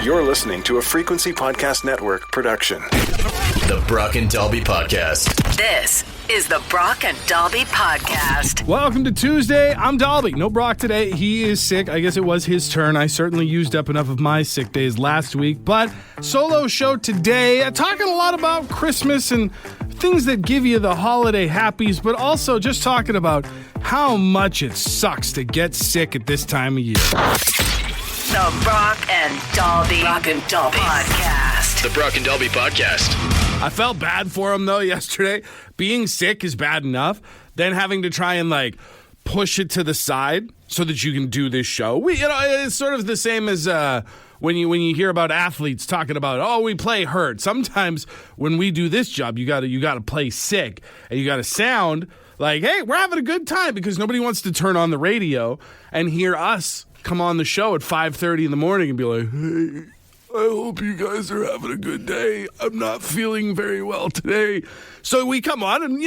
You're listening to a Frequency Podcast Network production. The Brock and Dalby Podcast. This is the Brock and Dalby Podcast. Welcome to Tuesday. I'm Dalby. No Brock today. He is sick. I guess it was his turn. I certainly used up enough of my sick days last week. But solo show today, talking a lot about Christmas and things that give you the holiday happies, but also just talking about how much it sucks to get sick at this time of year. The Brock and Dalby Podcast. The Brock and Dalby Podcast. I felt bad for him, though, yesterday. Being sick is bad enough. Then having to try and, push it to the side so that you can do this show. It's sort of the same as when you hear about athletes talking about, we play hurt. Sometimes when we do this job, you got to play sick. And you got to sound like, hey, we're having a good time, because nobody wants to turn on the radio and hear us come on the show at 5:30 in the morning and be like, hey, I hope you guys are having a good day. I'm not feeling very well today. So we come on and,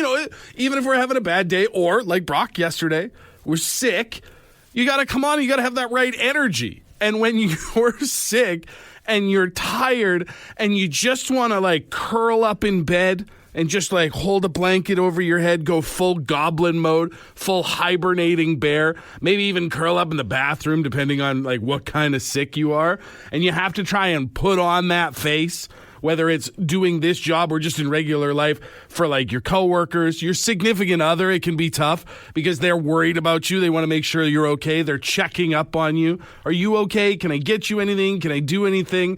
even if we're having a bad day, or like Brock yesterday, we're sick, you got to come on, you got to have that right energy. And when you're sick and you're tired and you just want to curl up in bed and just hold a blanket over your head, go full goblin mode, full hibernating bear, maybe even curl up in the bathroom, depending on what kind of sick you are. And you have to try and put on that face, whether it's doing this job or just in regular life, for your coworkers, your significant other. It can be tough because they're worried about you. They want to make sure you're okay. They're checking up on you. Are you okay? Can I get you anything? Can I do anything?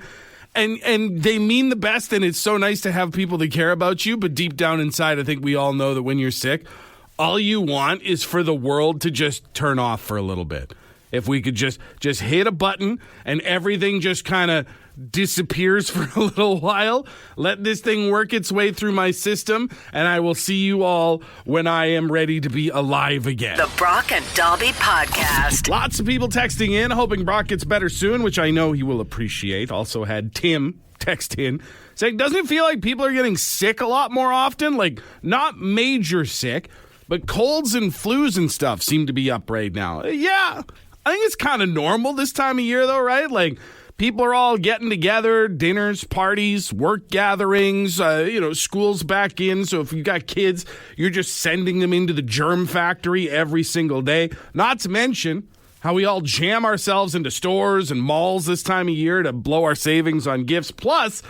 And they mean the best, and it's so nice to have people that care about you, but deep down inside, I think we all know that when you're sick, all you want is for the world to just turn off for a little bit. If we could just hit a button and everything just kind of disappears for a little while, let this thing work its way through my system, and I will see you all when I am ready to be alive again. The Brock and Dalby Podcast. Lots of people texting in, hoping Brock gets better soon, which I know he will appreciate. Also had Tim text in saying, doesn't it feel like people are getting sick a lot more often? Not major sick, but colds and flus and stuff seem to be up right now. Yeah, I think it's kind of normal this time of year, though, right? People are all getting together, dinners, parties, work gatherings, school's back in. So if you've got kids, you're just sending them into the germ factory every single day. Not to mention how we all jam ourselves into stores and malls this time of year to blow our savings on gifts. Plus,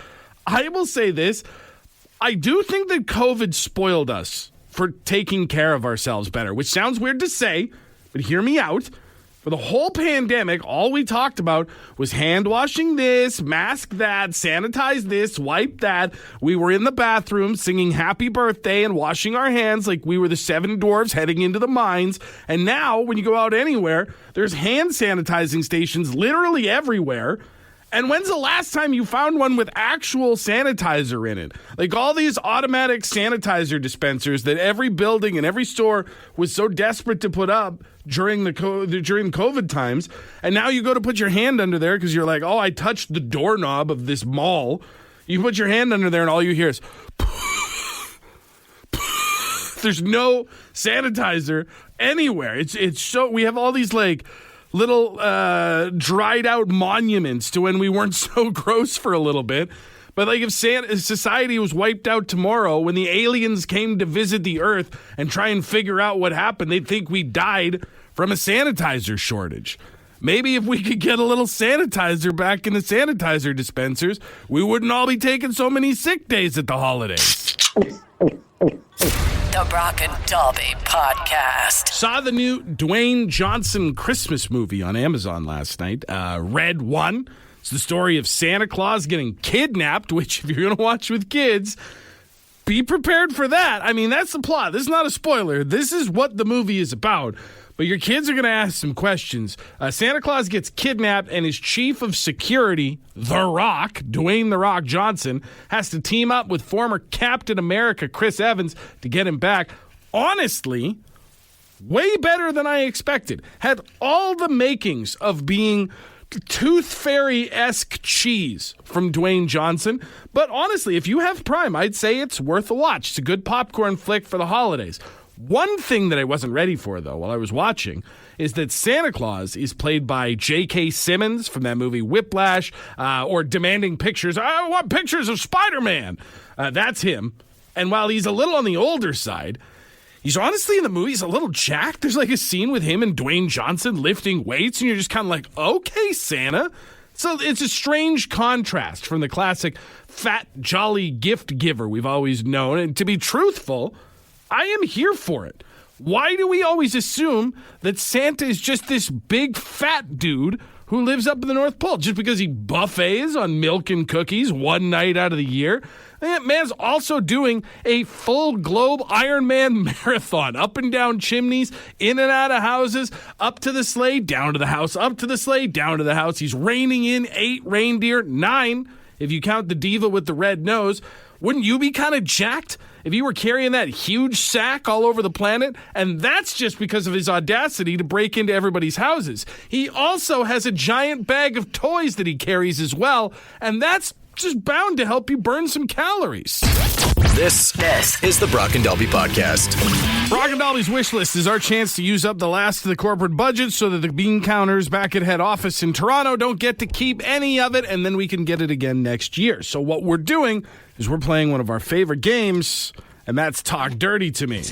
I will say this, I do think that COVID spoiled us for taking care of ourselves better, which sounds weird to say, but hear me out. For the whole pandemic, all we talked about was hand washing this, mask that, sanitize this, wipe that. We were in the bathroom singing happy birthday and washing our hands like we were the 7 dwarves heading into the mines. And now, when you go out anywhere, there's hand sanitizing stations literally everywhere. And when's the last time you found one with actual sanitizer in it? All these automatic sanitizer dispensers that every building and every store was so desperate to put up during COVID times. And now you go to put your hand under there because you're like, I touched the doorknob of this mall. You put your hand under there and all you hear is there's no sanitizer anywhere. It's so, we have all these little dried out monuments to when we weren't so gross for a little bit. But if society was wiped out tomorrow, when the aliens came to visit the Earth and try and figure out what happened, they'd think we died from a sanitizer shortage. Maybe if we could get a little sanitizer back in the sanitizer dispensers, we wouldn't all be taking so many sick days at the holidays. The Brock and Dalby Podcast. Saw the new Dwayne Johnson Christmas movie on Amazon last night, Red One. It's the story of Santa Claus getting kidnapped, which if you're going to watch with kids, be prepared for that. I mean, that's the plot. This is not a spoiler. This is what the movie is about. But your kids are going to ask some questions. Santa Claus gets kidnapped, and his chief of security, The Rock, Dwayne The Rock Johnson, has to team up with former Captain America Chris Evans to get him back. Honestly, way better than I expected. Had all the makings of being Tooth Fairy-esque cheese from Dwayne Johnson. But honestly, if you have Prime, I'd say it's worth a watch. It's a good popcorn flick for the holidays. One thing that I wasn't ready for, though, while I was watching, is that Santa Claus is played by J.K. Simmons from that movie Whiplash, or Demanding Pictures. I want pictures of Spider-Man. That's him. And while he's a little on the older side, he's honestly in the movie, he's a little jacked. There's like a scene with him and Dwayne Johnson lifting weights, and you're just kind of like, okay, Santa. So it's a strange contrast from the classic fat, jolly gift giver we've always known. And to be truthful, I am here for it. Why do we always assume that Santa is just this big fat dude who lives up in the North Pole just because he buffets on milk and cookies one night out of the year? That man's also doing a full globe Ironman marathon, up and down chimneys, in and out of houses, up to the sleigh, down to the house, up to the sleigh, down to the house. He's reining in 8 reindeer, 9 if you count the diva with the red nose. Wouldn't you be kind of jacked if you were carrying that huge sack all over the planet? And that's just because of his audacity to break into everybody's houses. He also has a giant bag of toys that he carries as well, and that's just bound to help you burn some calories. This is the Brock and Dalby Podcast. Brock and Dalby's wish list is our chance to use up the last of the corporate budget so that the bean counters back at head office in Toronto don't get to keep any of it, and then we can get it again next year. So what we're doing is we're playing one of our favorite games, and that's Talk Dirty to Me.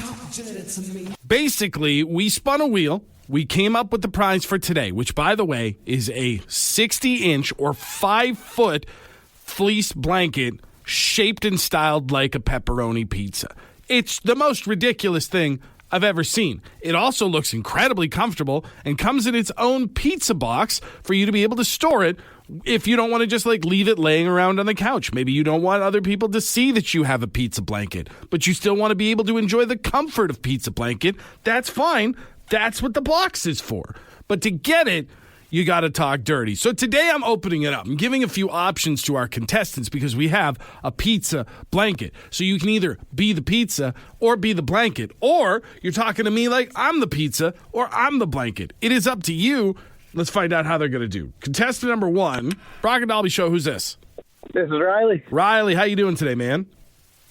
Basically, we spun a wheel. We came up with the prize for today, which, by the way, is a 60-inch or 5-foot fleece blanket shaped and styled like a pepperoni pizza. It's the most ridiculous thing I've ever seen. It also looks incredibly comfortable and comes in its own pizza box for you to be able to store it if you don't want to just like leave it laying around on the couch. Maybe you don't want other people to see that you have a pizza blanket, but you still want to be able to enjoy the comfort of pizza blanket. That's fine. That's what the box is for. But to get it, you got to talk dirty. So today I'm opening it up. I'm giving a few options to our contestants because we have a pizza blanket. So you can either be the pizza or be the blanket, or you're talking to me like I'm the pizza or I'm the blanket. It is up to you. Let's find out how they're going to do. Contestant number 1, Brock and Dalby Show. Who's this? This is Riley. Riley, how you doing today, man?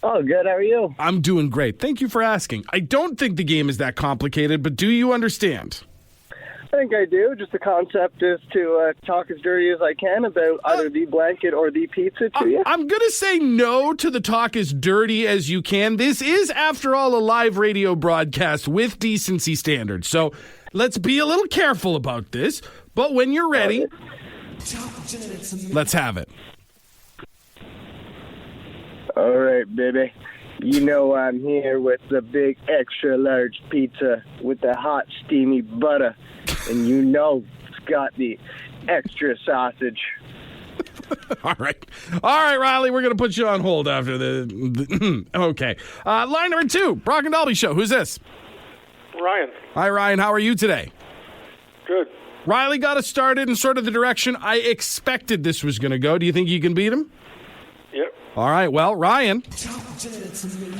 Oh, good. How are you? I'm doing great. Thank you for asking. I don't think the game is that complicated, but do you understand? I think I do. Just the concept is to talk as dirty as I can about either the blanket or the pizza to you. I'm going to say no to the talk as dirty as you can. This is, after all, a live radio broadcast with decency standards. So let's be a little careful about this. But when you're ready, let's have it. All right, baby. You know I'm here with the big extra large pizza with the hot steamy butter. And you know it's got the extra sausage. All right, Riley, we're going to put you on hold after the okay. Line number 2, Brock and Dalby Show. Who's this? Ryan. Hi, Ryan. How are you today? Good. Riley got us started in sort of the direction I expected this was going to go. Do you think you can beat him? Yep. All right, well, Ryan,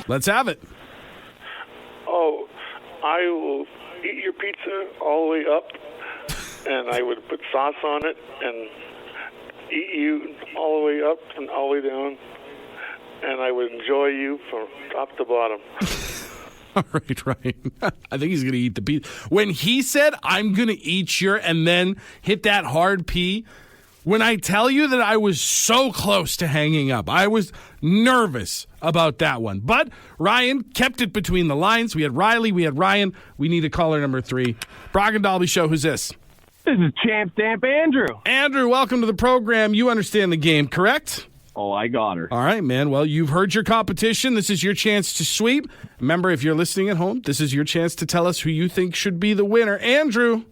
let's have it. Oh, I will eat your pizza all the way up, and I would put sauce on it and eat you all the way up and all the way down, and I would enjoy you from top to bottom. All right, Ryan. I think he's going to eat the pizza. When he said, I'm going to eat your, and then hit that hard P, when I tell you that I was so close to hanging up, I was nervous about that one. But Ryan kept it between the lines. We had Riley, we had Ryan. We need a caller number 3. Brock and Dalby Show, who's this? This is Champ Stamp Andrew. Andrew, welcome to the program. You understand the game, correct? Oh, I got her. All right, man. Well, you've heard your competition. This is your chance to sweep. Remember, if you're listening at home, this is your chance to tell us who you think should be the winner. Andrew.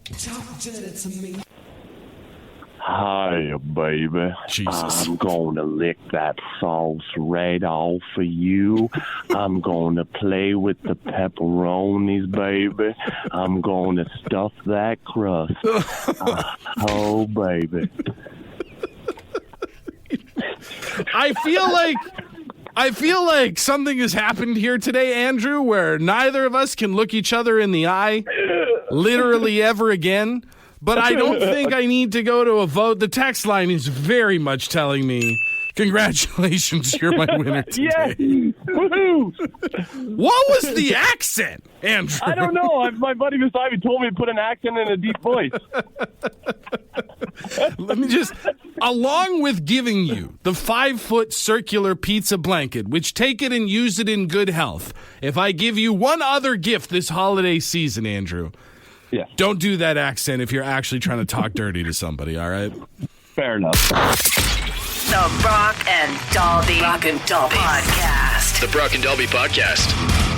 Hi, baby. Jesus. I'm going to lick that sauce right off of you. I'm going to play with the pepperonis, baby. I'm going to stuff that crust. Oh, baby. I feel like something has happened here today, Andrew, where neither of us can look each other in the eye literally ever again. But I don't think I need to go to a vote. The text line is very much telling me Congratulations, you're my winner today. Yes! Woohoo! What was the accent, Andrew? I don't know. My buddy beside me told me to put an accent in a deep voice. Let me just, along with giving you the 5-foot circular pizza blanket, which take it and use it in good health, if I give you one other gift this holiday season, Andrew, don't do that accent if you're actually trying to talk dirty to somebody, all right? Fair enough. The Brock and Dalby Podcast. The Brock and Dalby Podcast.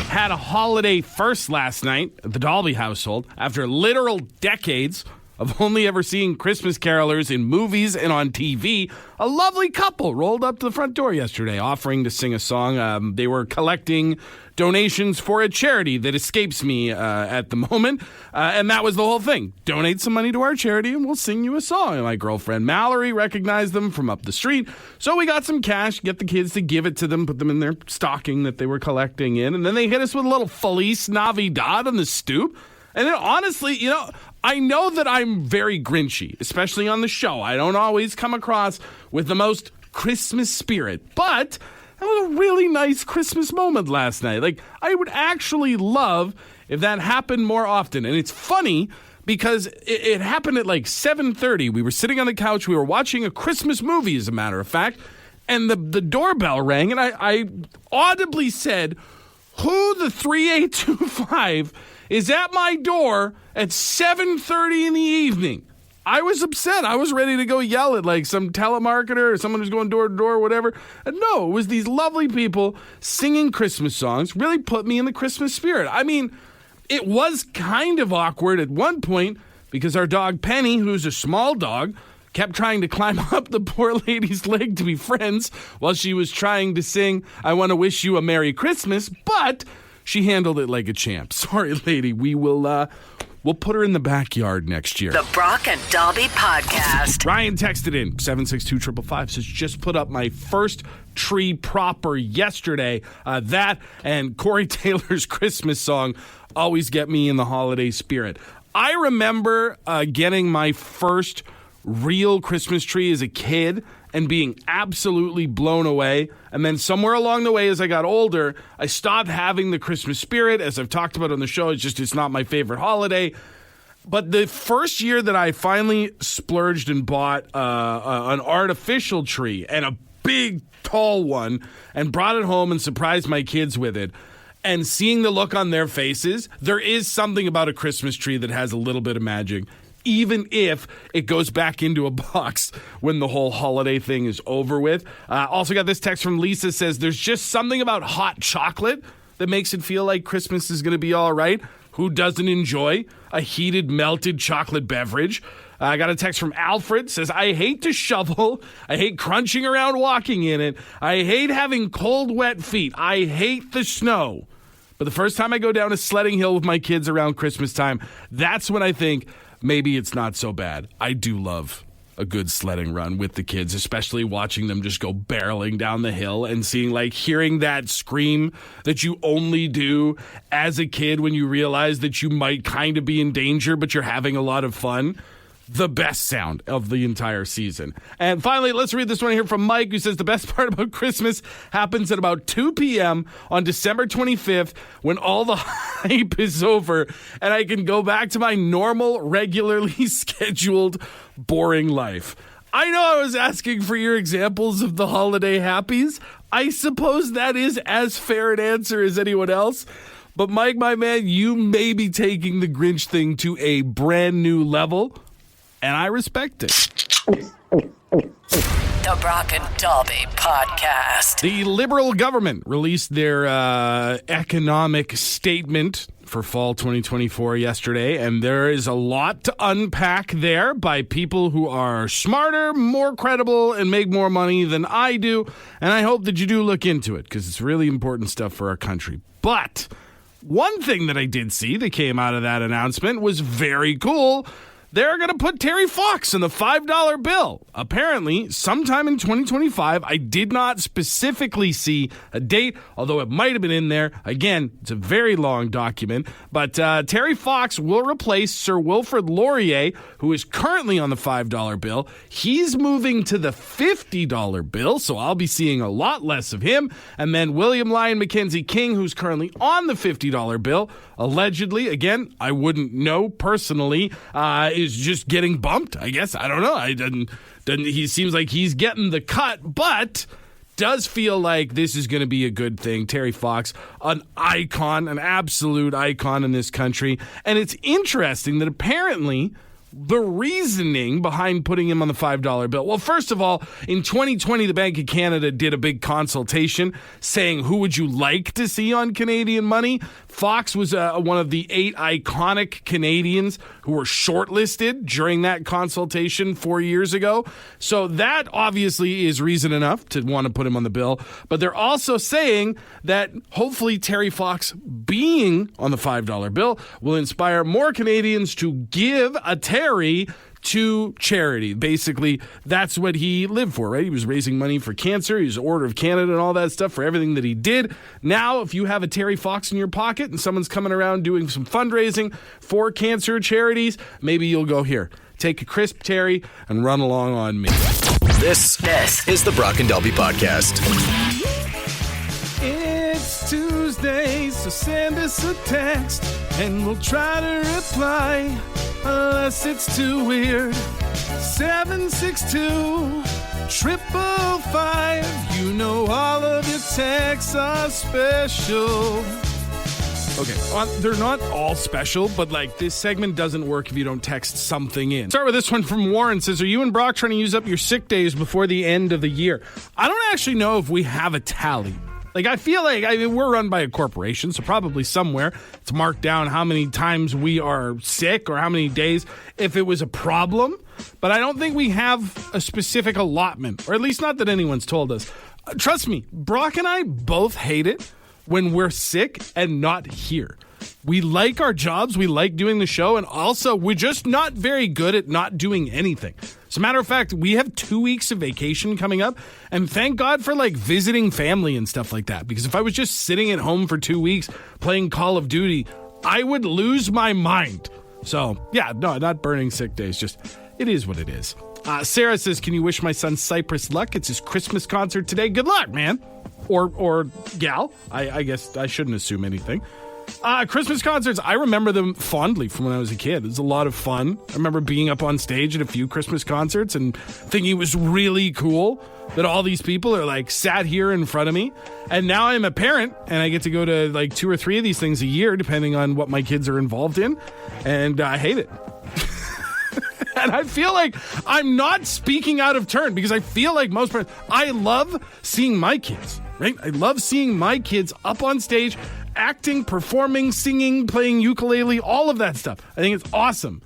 Had a holiday first last night at the Dalby household after literal decades of only ever seeing Christmas carolers in movies and on TV. A lovely couple rolled up to the front door yesterday offering to sing a song. They were collecting donations for a charity that escapes me at the moment. And that was the whole thing. Donate some money to our charity and we'll sing you a song. And my girlfriend Mallory recognized them from up the street. So we got some cash, get the kids to give it to them, put them in their stocking that they were collecting in. And then they hit us with a little Feliz Navidad on the stoop. And then honestly, I know that I'm very Grinchy, especially on the show. I don't always come across with the most Christmas spirit, but that was a really nice Christmas moment last night. Like, I would actually love if that happened more often. And it's funny because it happened at like 7:30. We were sitting on the couch. We were watching a Christmas movie, as a matter of fact, and the doorbell rang, and I audibly said, "Who the 3825 is at my door at 7:30 in the evening?" I was upset. I was ready to go yell at like some telemarketer or someone who's going door to door or whatever. And no, it was these lovely people singing Christmas songs. Really put me in the Christmas spirit. I mean, it was kind of awkward at one point because our dog Penny, who's a small dog, kept trying to climb up the poor lady's leg to be friends while she was trying to sing "I Want to Wish You a Merry Christmas," but she handled it like a champ. Sorry, lady. We'll put her in the backyard next year. The Brock and Dalby Podcast. Ryan texted in 762-555, says, just put up my first tree proper yesterday. That and Corey Taylor's Christmas song always get me in the holiday spirit. I remember getting my first real Christmas tree as a kid and being absolutely blown away. And then somewhere along the way, as I got older, I stopped having the Christmas spirit. As I've talked about on the show, it's not my favorite holiday. But the first year that I finally splurged and bought an artificial tree, and a big, tall one, and brought it home and surprised my kids with it, and seeing the look on their faces, there is something about a Christmas tree that has a little bit of magic, even if it goes back into a box when the whole holiday thing is over with. Also got this text from Lisa, says, there's just something about hot chocolate that makes it feel like Christmas is going to be all right. Who doesn't enjoy a heated, melted chocolate beverage? I got a text from Alfred, says, I hate to shovel. I hate crunching around walking in it. I hate having cold, wet feet. I hate the snow. But the first time I go down a sledding hill with my kids around Christmas time, that's when I think, maybe it's not so bad. I do love a good sledding run with the kids, especially watching them just go barreling down the hill and hearing that scream that you only do as a kid when you realize that you might kind of be in danger, but you're having a lot of fun. The best sound of the entire season. And finally, let's read this one here from Mike, who says the best part about Christmas happens at about 2 p.m. on December 25th when all the hype is over and I can go back to my normal, regularly scheduled, boring life. I know I was asking for your examples of the holiday happies. I suppose that is as fair an answer as anyone else. But Mike, my man, you may be taking the Grinch thing to a brand new level. And I respect it. The Brock and Dalby Podcast. The Liberal government released their economic statement for fall 2024 yesterday, and there is a lot to unpack there by people who are smarter, more credible, and make more money than I do. And I hope that you do look into it, because it's really important stuff for our country. But one thing that I did see that came out of that announcement was very cool. they're going to put Terry Fox in the $5 bill. Apparently, sometime in 2025, I did not specifically see a date, although it might have been in there. Again, it's a very long document. But Terry Fox will replace Sir Wilfrid Laurier, who is currently on the $5 bill. He's moving to the $50 bill, so I'll be seeing a lot less of him. And then William Lyon Mackenzie King, who's currently on the $50 bill, allegedly, again, I wouldn't know personally, is just getting bumped, I guess. I don't know. He seems like he's getting the cut, but does feel like this is going to be a good thing. Terry Fox, an icon, an absolute icon in this country. And it's interesting that apparently the reasoning behind putting him on the $5 bill. Well, first of all, in 2020, the Bank of Canada did a big consultation saying, who would you like to see on Canadian money? Fox was one of the 8 iconic Canadians who were shortlisted during that consultation 4 years ago. So that obviously is reason enough to want to put him on the bill. But they're also saying that hopefully Terry Fox being on the $5 bill will inspire more Canadians to give a Terry to charity. Basically, that's what he lived for, right? He was raising money for cancer. He was Order of Canada and all that stuff for everything that he did. Now, if you have a Terry Fox in your pocket and someone's coming around doing some fundraising for cancer charities, maybe you'll go here. Take a crisp Terry and run along on me. This is the Brock and Delby Podcast. It's Tuesday, so send us a text and we'll try to reply. Unless it's too weird. 762-555. You know all of your texts are special. Okay, they're not all special, but like this segment doesn't work if you don't text something in. Start with this one from Warren. Says, are you and Brock trying to use up your sick days before the end of the year? I don't actually know if we have a tally. Like, I feel like, we're run by a corporation, so probably somewhere it's marked down how many times we are sick or how many days if it was a problem. But I don't think we have a specific allotment, or at least not that anyone's told us. Trust me, Brock and I both hate it when we're sick and not here. We like our jobs, we like doing the show, and also we're just not very good at not doing anything. As a matter of fact, we have 2 weeks of vacation coming up, and thank God for like visiting family and stuff like that, because if I was just sitting at home for 2 weeks playing Call of Duty, I would lose my mind. So yeah, no, not burning sick days, just it is what it is. Sarah says, can you wish my son Cypress luck? It's his Christmas concert today. Good luck, man. Or gal. I guess I shouldn't assume anything. Christmas concerts, I remember them fondly from when I was a kid. It was a lot of fun. I remember being up on stage at a few Christmas concerts and thinking it was really cool that all these people are like sat here in front of me. And now I'm a parent and I get to go to like 2 or 3 of these things a year, depending on what my kids are involved in. And I hate it. And I feel like I'm not speaking out of turn because I feel like most parents, I love seeing my kids, right? I love seeing my kids up on stage, acting, performing, singing, playing ukulele, all of that stuff. I think it's awesome.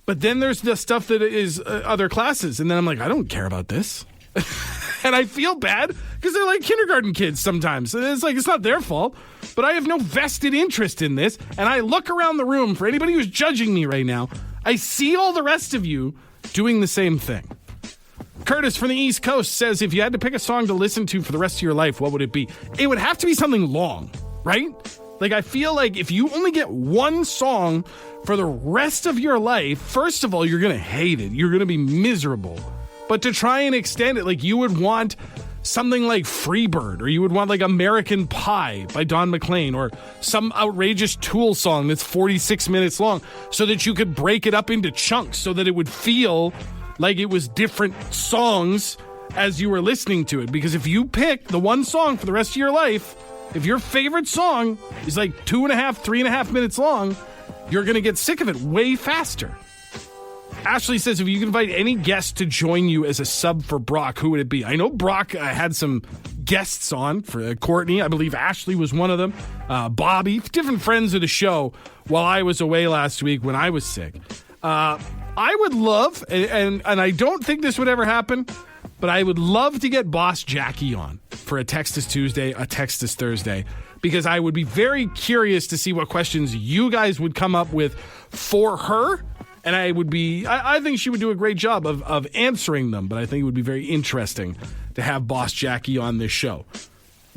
But then there's the stuff that is other classes. And then I'm like, I don't care about this. And I feel bad because they're like kindergarten kids sometimes. It's like, it's not their fault, but I have no vested interest in this. And I look around the room for anybody who's judging me right now. I see all the rest of you doing the same thing. Curtis from the East Coast says, if you had to pick a song to listen to for the rest of your life, what would it be? It would have to be something long, right? Like, I feel like if you only get one song for the rest of your life, first of all, you're going to hate it. You're going to be miserable. But to try and extend it, like, you would want something like Freebird, or you would want like American Pie by Don McLean, or some outrageous Tool song that's 46 minutes long, so that you could break it up into chunks so that it would feel like it was different songs as you were listening to it. Because if you pick the one song for the rest of your life, if your favorite song is like 2.5, 3.5 minutes long, you're going to get sick of it way faster. Ashley says, if you could invite any guest to join you as a sub for Brock, who would it be? I know Brock had some guests on for Courtney. I believe Ashley was one of them. Bobby, different friends of the show while I was away last week when I was sick. I would love, and I don't think this would ever happen, but I would love to get Boss Jackie on for a Text Us Tuesday, a Text Us Thursday, because I would be very curious to see what questions you guys would come up with for her And I think she would do a great job of answering them, but I think it would be very interesting to have Boss Jackie on this show.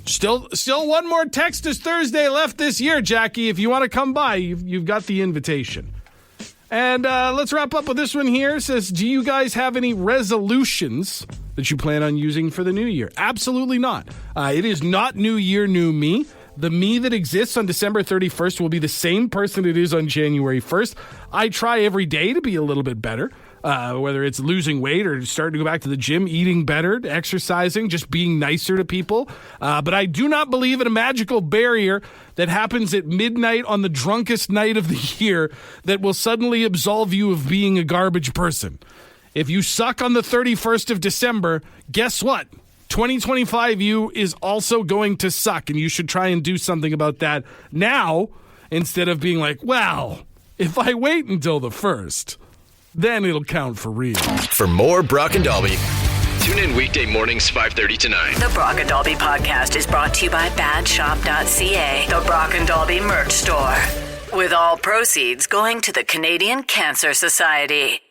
Still one more Texas Thursday left this year, Jackie. If you want to come by, you've got the invitation. And let's wrap up with this one here. It says, do you guys have any resolutions that you plan on using for the new year? Absolutely not. It is not New Year, New Me. The me that exists on December 31st will be the same person it is on January 1st. I try every day to be a little bit better, whether it's losing weight or starting to go back to the gym, eating better, exercising, just being nicer to people. But I do not believe in a magical barrier that happens at midnight on the drunkest night of the year that will suddenly absolve you of being a garbage person. If you suck on the 31st of December, guess what? 2025 you is also going to suck, and you should try and do something about that now instead of being like, well, if I wait until the 1st, then it'll count for real. For more Brock and Dalby, tune in weekday mornings 5:30 to 9. The Brock and Dalby podcast is brought to you by badshop.ca, the Brock and Dalby merch store, with all proceeds going to the Canadian Cancer Society.